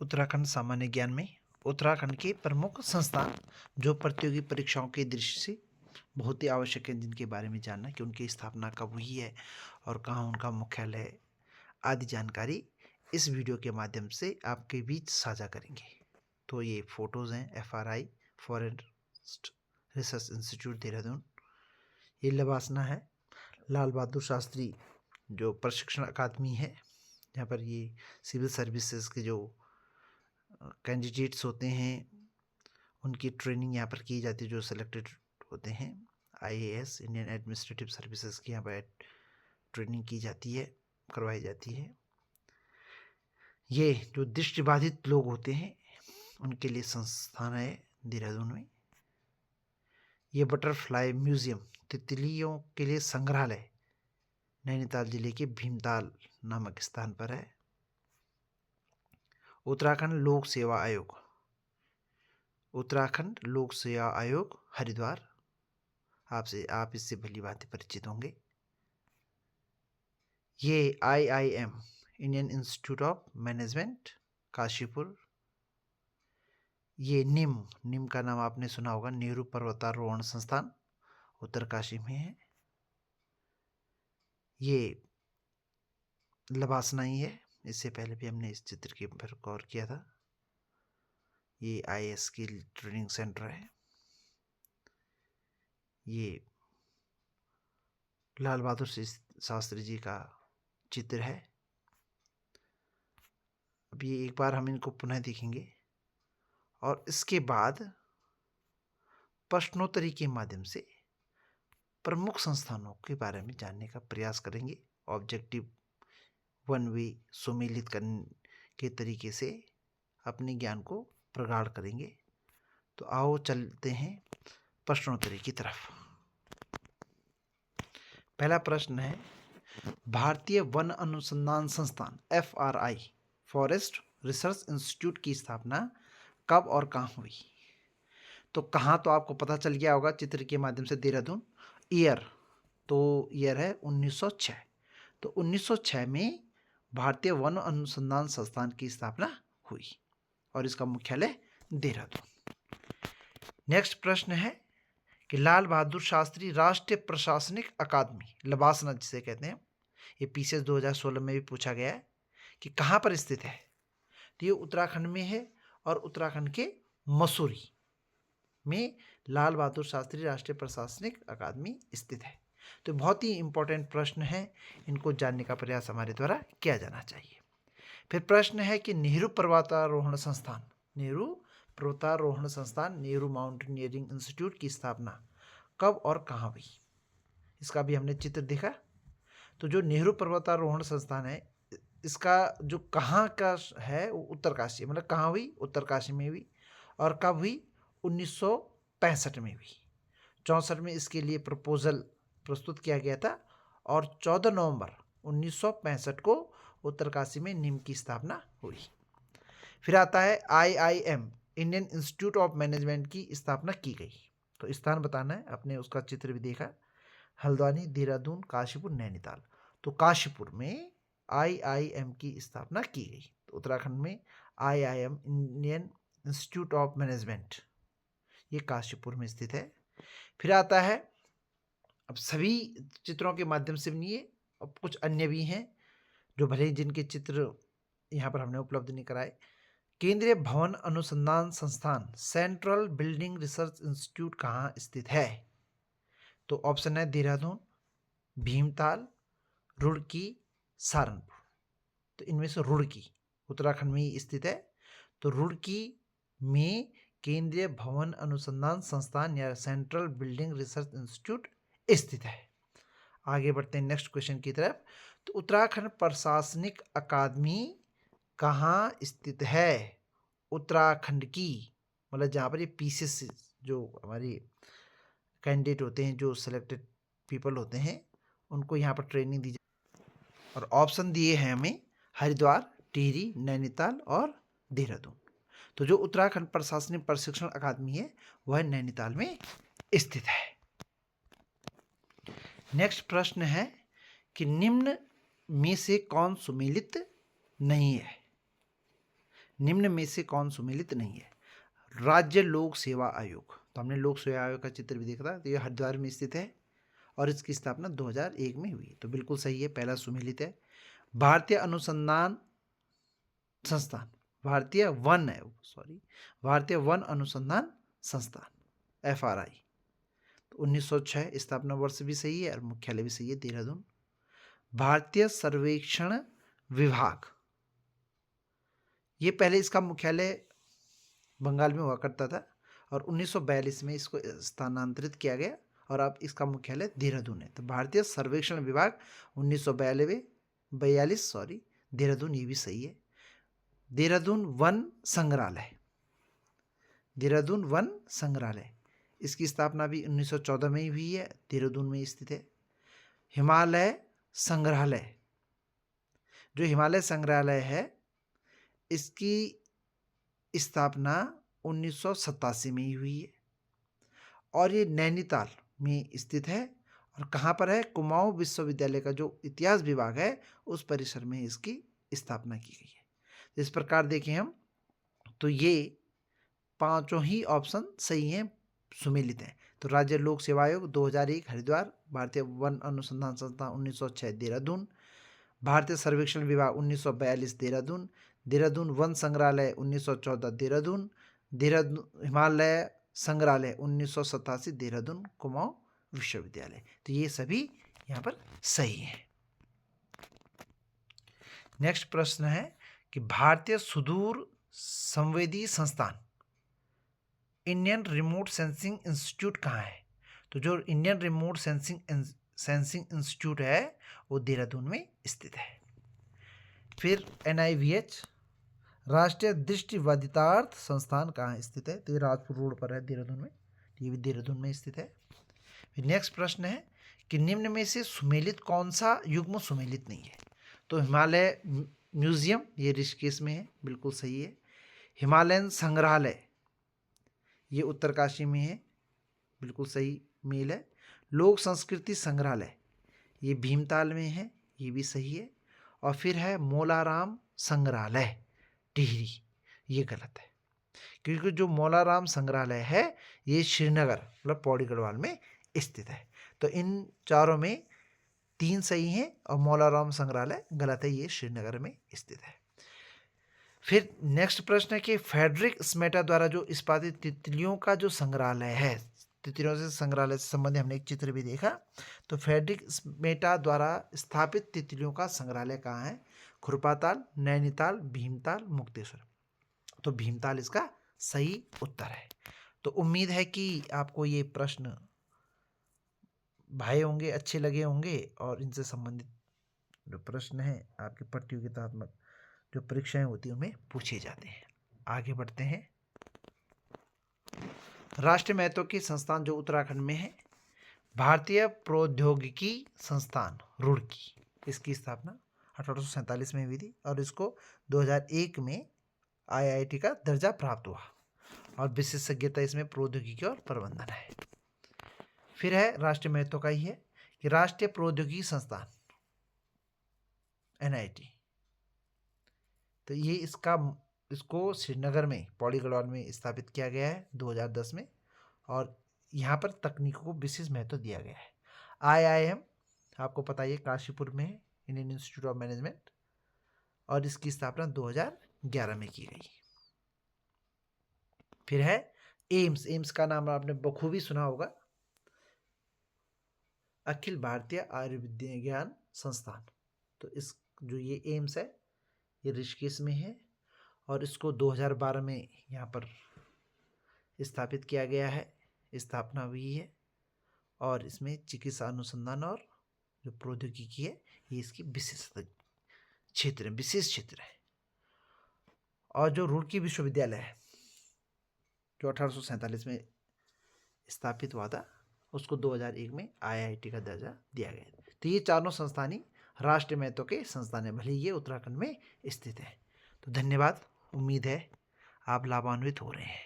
उत्तराखंड सामान्य ज्ञान में उत्तराखंड के प्रमुख संस्थान जो प्रतियोगी परीक्षाओं के दृष्टि से बहुत ही आवश्यक है, जिनके बारे में जानना कि उनकी स्थापना कब हुई है और कहाँ उनका मुख्यालय है, आदि जानकारी इस वीडियो के माध्यम से आपके बीच साझा करेंगे। तो ये फोटोज़ हैं FRI forest research institute Dehradun. ये लवासना है लाल बहादुर शास्त्री जो प्रशिक्षण अकादमी है, जहाँ पर ये सिविल सर्विसेज के जो कैंडिडेट्स होते हैं उनकी ट्रेनिंग यहाँ पर की जाती है, जो सिलेक्टेड होते हैं। IAS इंडियन एडमिनिस्ट्रेटिव सर्विसेज की यहाँ पर ट्रेनिंग की जाती है, करवाई जाती है। ये जो दृष्टिबाधित लोग होते हैं उनके लिए संस्थान है देहरादून में। ये बटरफ्लाई म्यूजियम, तितलियों के लिए संग्रहालय नैनीताल जिले के भीमताल नामक स्थान पर है। उत्तराखंड लोक सेवा आयोग, उत्तराखंड लोक सेवा आयोग हरिद्वार, आप इससे भली भांति परिचित होंगे। ये IIM Indian institute of management Kashipur. ये निम का नाम आपने सुना होगा, नेहरू पर्वतारोहण संस्थान उत्तरकाशी में है। ये लवासना ही है, इससे पहले भी हमने इस चित्र के ऊपर गौर किया था। ये IAS की ट्रेनिंग सेंटर है। ये लाल बहादुर शास्त्री जी का चित्र है। अब ये एक बार हम इनको पुनः देखेंगे और इसके बाद प्रश्नोत्तरी के माध्यम से प्रमुख संस्थानों के बारे में जानने का प्रयास करेंगे। ऑब्जेक्टिव 1 वे सुमेलित करने के तरीके से अपने ज्ञान को प्रगाढ़ करेंगे। तो आओ चलते हैं प्रश्नोत्तरी की तरफ। पहला प्रश्न है, भारतीय वन अनुसंधान संस्थान FRI फॉरेस्ट रिसर्च इंस्टीट्यूट की स्थापना कब और कहाँ हुई? तो कहाँ तो आपको पता चल गया होगा चित्र के माध्यम से, देहरादून। ईयर है 1906। तो 1906 में भारतीय वन अनुसंधान संस्थान की स्थापना हुई और इसका मुख्यालय देहरादून। नेक्स्ट प्रश्न है कि लाल बहादुर शास्त्री राष्ट्रीय प्रशासनिक अकादमी, लवासना जिसे कहते हैं, ये PCS 2016 में भी पूछा गया है कि कहाँ पर स्थित है। तो ये उत्तराखंड में है और उत्तराखंड के मसूरी में लाल बहादुर शास्त्री राष्ट्रीय प्रशासनिक अकादमी स्थित है। तो बहुत ही इंपॉर्टेंट प्रश्न है, इनको जानने का प्रयास हमारे द्वारा किया जाना चाहिए। फिर प्रश्न है कि नेहरू पर्वतारोहण संस्थान नेहरू माउंटेनियरिंग इंस्टीट्यूट की स्थापना कब और कहाँ हुई? इसका भी हमने चित्र देखा। तो जो नेहरू पर्वतारोहण संस्थान है, इसका जो कहाँ का है वो उत्तरकाशी, मतलब कहाँ हुई, उत्तरकाशी में हुई। और कब हुई? 1965 में हुई। 64 में इसके लिए प्रपोजल प्रस्तुत किया गया था और 14 नवंबर 1965 को उत्तरकाशी में निम की स्थापना हुई। फिर आता है IIM Indian institute of management की स्थापना की गई। तो स्थान बताना है, आपने उसका चित्र भी देखा, हल्द्वानी, देहरादून, काशीपुर, नैनीताल। तो काशीपुर में IIM की स्थापना की गई। तो उत्तराखंड में IIM Indian institute of management, ये काशीपुर में स्थित है। फिर आता है, अब सभी चित्रों के माध्यम से नहीं है, अब कुछ अन्य भी हैं जो भले ही जिनके चित्र यहाँ पर हमने उपलब्ध नहीं कराए। केंद्रीय भवन अनुसंधान संस्थान सेंट्रल बिल्डिंग रिसर्च इंस्टीट्यूट कहाँ स्थित है? तो ऑप्शन है देहरादून, भीमताल, रुड़की, सहारनपुर। तो इनमें से रुड़की उत्तराखंड में ही स्थित है। तो रुड़की में केंद्रीय भवन अनुसंधान संस्थान या सेंट्रल बिल्डिंग रिसर्च इंस्टीट्यूट स्थित है। आगे बढ़ते हैं नेक्स्ट क्वेश्चन की तरफ। तो उत्तराखंड प्रशासनिक अकादमी कहाँ स्थित है? उत्तराखंड की, मतलब जहाँ पर ये PCS जो हमारी कैंडिडेट होते हैं, जो सिलेक्टेड पीपल होते हैं, उनको यहाँ पर ट्रेनिंग दी जाती है। और ऑप्शन दिए हैं हमें हरिद्वार, टिहरी, नैनीताल और देहरादून। तो जो उत्तराखंड प्रशासनिक प्रशिक्षण अकादमी है वह नैनीताल में स्थित है। नेक्स्ट प्रश्न है कि निम्न में से कौन सुमेलित नहीं है? निम्न में से कौन सुमेलित नहीं है? राज्य लोक सेवा आयोग, तो हमने लोक सेवा आयोग का चित्र भी देखा था, तो ये हरिद्वार में स्थित है और इसकी स्थापना 2001 में हुई, तो बिल्कुल सही है, पहला सुमेलित है। भारतीय अनुसंधान संस्थान, भारतीय वन अनुसंधान संस्थान FRI, तो 1906 स्थापना वर्ष भी सही है और मुख्यालय भी सही है, देहरादून। भारतीय सर्वेक्षण विभाग, ये पहले इसका मुख्यालय बंगाल में हुआ करता था और 1942 में इसको स्थानांतरित किया गया और अब इसका मुख्यालय देहरादून है। तो भारतीय सर्वेक्षण विभाग 1942 देहरादून, ये भी सही है। देहरादून वन संग्रहालय, इसकी स्थापना भी 1914 में ही हुई है, देहरादून में स्थित है। हिमालय संग्रहालय, जो हिमालय संग्रहालय है इसकी स्थापना 1987 में ही हुई है और ये नैनीताल में स्थित है और कहाँ पर है? कुमाऊं विश्वविद्यालय का जो इतिहास विभाग है उस परिसर में इसकी स्थापना की गई है। इस प्रकार देखें हम तो ये पांचों ही ऑप्शन सही हैं, सुमेलित हैं। तो राज्य लोक सेवा आयोग 2001 हरिद्वार, भारतीय वन अनुसंधान संस्थान 1906 देहरादून, भारतीय सर्वेक्षण विभाग 1942 देहरादून, देहरादून वन संग्रहालय 1914 देहरादून, हिमालय संग्रहालय 1987 देहरादून, कुमाऊं विश्वविद्यालय, तो ये सभी यहाँ पर सही हैं। नेक्स्ट प्रश्न है कि भारतीय सुदूर संवेदी संस्थान इंडियन रिमोट सेंसिंग इंस्टीट्यूट कहाँ है? तो जो इंडियन रिमोट सेंसिंग इंस्टीट्यूट है वो देहरादून में स्थित है। फिर NIVH राष्ट्रीय दृष्टिबाधितार्थ संस्थान कहाँ स्थित है? तो ये राजपुर रोड पर है देहरादून में, ये भी देहरादून में स्थित है। फिर नेक्स्ट प्रश्न है कि निम्न में से सुमेलित कौन सा युग्म सुमेलित नहीं है? तो हिमालय म्यूजियम, ये ऋषिकेश में है, बिल्कुल सही है। हिमालयन संग्रहालय, ये उत्तरकाशी में है, बिल्कुल सही मेल है। लोक संस्कृति संग्रहालय, ये भीमताल में है, ये भी सही है। और फिर है मोलाराम संग्रहालय टिहरी, ये गलत है क्योंकि जो मोलाराम संग्रहालय है ये श्रीनगर मतलब पौड़ी गढ़वाल में स्थित है। तो इन चारों में 3 सही हैं और मोलाराम संग्रहालय गलत है, ये श्रीनगर में स्थित है। फिर नेक्स्ट प्रश्न है कि फ्रेडरिक स्मेटा द्वारा जो स्थापित तितलियों का जो संग्रहालय है, तितलियों से संग्रहालय से संबंधित हमने एक चित्र भी देखा, तो फ्रेडरिक स्मेटा द्वारा स्थापित तितलियों का संग्रहालय कहाँ है? खुरपाताल, नैनीताल, भीमताल, मुक्तेश्वर, तो भीमताल इसका सही उत्तर है। तो उम्मीद है कि आपको ये प्रश्न भाए होंगे, अच्छे लगे होंगे और इनसे संबंधित जो प्रश्न हैं आपके प्रतियोगितात्मक जो परीक्षाएं होती हैं उनमें पूछे जाते हैं। आगे बढ़ते हैं। राष्ट्रीय महत्व के संस्थान जो उत्तराखंड में है, भारतीय प्रौद्योगिकी संस्थान रुड़की, इसकी स्थापना 1847 में हुई थी और इसको 2001 में IIT का दर्जा प्राप्त हुआ और विशेषज्ञता इसमें प्रौद्योगिकी और प्रबंधन है। फिर है राष्ट्रीय महत्व का ही है कि राष्ट्रीय प्रौद्योगिकी संस्थान NIT, तो ये इसको श्रीनगर में पौड़ी गढ़वाल में स्थापित किया गया है 2010 में और यहाँ पर तकनीकों को विशेष महत्व दिया गया है। IIM आपको पता है काशीपुर में है, इंडियन इंस्टीट्यूट ऑफ मैनेजमेंट, और इसकी स्थापना 2011 में की गई। फिर है एम्स का नाम आपने बखूबी सुना होगा, अखिल भारतीय आयुर्विज्ञान संस्थान, तो इस जो ये एम्स है ये ऋषिकेश में है और इसको 2012 में यहाँ पर स्थापित किया गया है, स्थापना हुई है और इसमें चिकित्सा अनुसंधान और जो प्रौद्योगिकी है ये इसकी विशेष क्षेत्र है। और जो रुड़की विश्वविद्यालय है जो 1847 में स्थापित हुआ था उसको 2001 में IIT का दर्जा दिया गया। तो ये चारों संस्थान ही राष्ट्रीय महत्व के संस्थान है, भले ये उत्तराखंड में स्थित है। तो धन्यवाद, उम्मीद है आप लाभान्वित हो रहे हैं।